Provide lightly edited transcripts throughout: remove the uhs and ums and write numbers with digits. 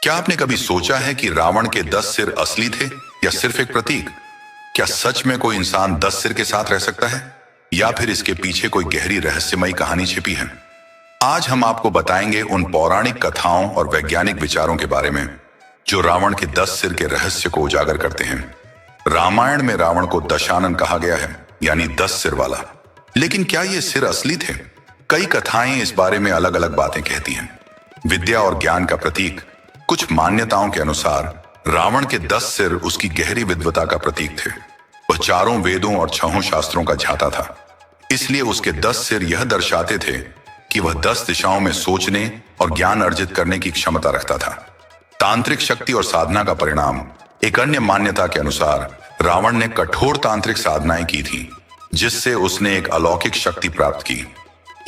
क्या आपने कभी सोचा है कि रावण के 10 सिर असली थे या सिर्फ एक प्रतीक? क्या सच में कोई इंसान 10 सिर के साथ रह सकता है, या फिर इसके पीछे कोई गहरी रहस्यमयी कहानी छिपी है? आज हम आपको बताएंगे उन पौराणिक कथाओं और वैज्ञानिक विचारों के बारे में जो रावण के 10 सिर के रहस्य को उजागर करते हैं। रामायण में रावण को दशानन कहा गया है, यानी 10 सिर वाला। लेकिन क्या ये सिर असली थे? कई कथाएं इस बारे में अलग अलग बातें कहती हैं। विद्या और ज्ञान का प्रतीक। कुछ मान्यताओं के अनुसार रावण के 10 सिर उसकी गहरी विद्वता का प्रतीक थे। वह चारों वेदों और 6 शास्त्रों का झाता था, इसलिए उसके 10 सिर यह दर्शाते थे कि वह 10 दिशाओं में सोचने और ज्ञान अर्जित करने की क्षमता रखता था। तांत्रिक शक्ति और साधना का परिणाम। एक अन्य मान्यता के अनुसार रावण ने कठोर तांत्रिक साधनाएं की थी, जिससे उसने एक अलौकिक शक्ति प्राप्त की।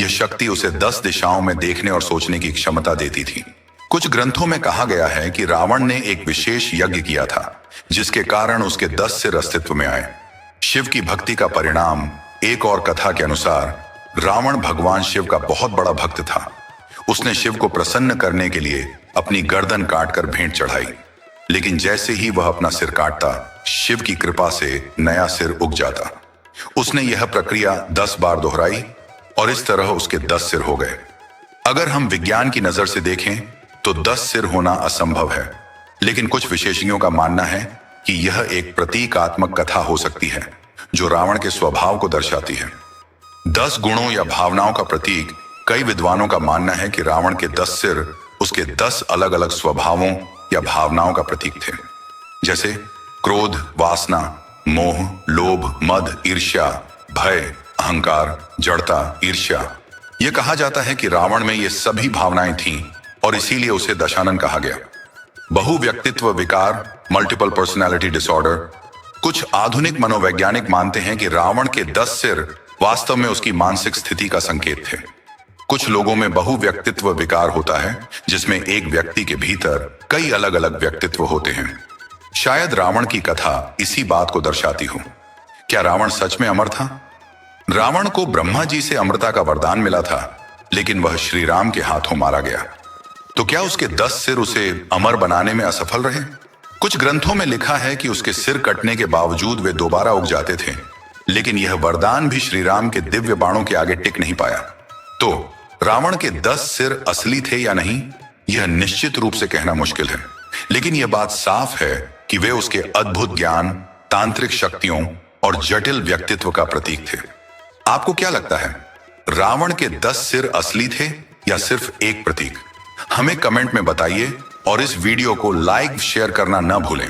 यह शक्ति उसे 10 दिशाओं में देखने और सोचने की क्षमता देती थी। कुछ ग्रंथों में कहा गया है कि रावण ने एक विशेष यज्ञ किया था, जिसके कारण उसके 10 सिर अस्तित्व में आए। शिव की भक्ति का परिणाम। एक और कथा के अनुसार रावण भगवान शिव का बहुत बड़ा भक्त था। उसने शिव को प्रसन्न करने के लिए अपनी गर्दन काटकर भेंट चढ़ाई, लेकिन जैसे ही वह अपना सिर काटता, शिव की कृपा से नया सिर उग जाता। उसने यह प्रक्रिया 10 बार दोहराई और इस तरह उसके 10 सिर हो गए। अगर हम विज्ञान की नजर से देखें तो 10 सिर होना असंभव है, लेकिन कुछ विशेषज्ञों का मानना है कि यह एक प्रतीकात्मक कथा हो सकती है जो रावण के स्वभाव को दर्शाती है। 10 गुणों या भावनाओं का प्रतीक। कई विद्वानों का मानना है कि रावण के 10 सिर उसके 10 अलग अलग स्वभावों या भावनाओं का प्रतीक थे, जैसे क्रोध, वासना, मोह, लोभ, मद, ईर्ष्या, भय, अहंकार, जड़ता, ईर्ष्या। यह कहा जाता है कि रावण में ये सभी भावनाएं थीं और इसीलिए उसे दशानन कहा गया। बहुव्यक्तित्व विकार, मल्टीपल पर्सनालिटी डिसऑर्डर। कुछ आधुनिक मनोवैज्ञानिक मानते हैं कि रावण के 10 सिर वास्तव में उसकी मानसिक स्थिति का संकेत थे। कुछ लोगों में बहुव्यक्तित्व विकार होता है, जिसमें एक व्यक्ति के भीतर कई अलग अलग व्यक्तित्व होते हैं। शायद रावण की कथा इसी बात को दर्शाती हो। क्या रावण सच में अमर था? रावण को ब्रह्मा जी से अमरता का वरदान मिला था, लेकिन वह श्री राम के हाथों मारा गया। तो क्या उसके 10 सिर उसे अमर बनाने में असफल रहे? कुछ ग्रंथों में लिखा है कि उसके सिर कटने के बावजूद वे दोबारा उग जाते थे, लेकिन यह वरदान भी श्री राम के दिव्य बाणों के आगे टिक नहीं पाया। तो रावण के 10 सिर असली थे या नहीं, यह निश्चित रूप से कहना मुश्किल है, लेकिन यह बात साफ है कि वे उसके अद्भुत ज्ञान, तांत्रिक शक्तियों और जटिल व्यक्तित्व का प्रतीक थे। आपको क्या लगता है, रावण के 10 सिर असली थे या सिर्फ एक प्रतीक? हमें कमेंट में बताइए और इस वीडियो को लाइक शेयर करना न भूलें।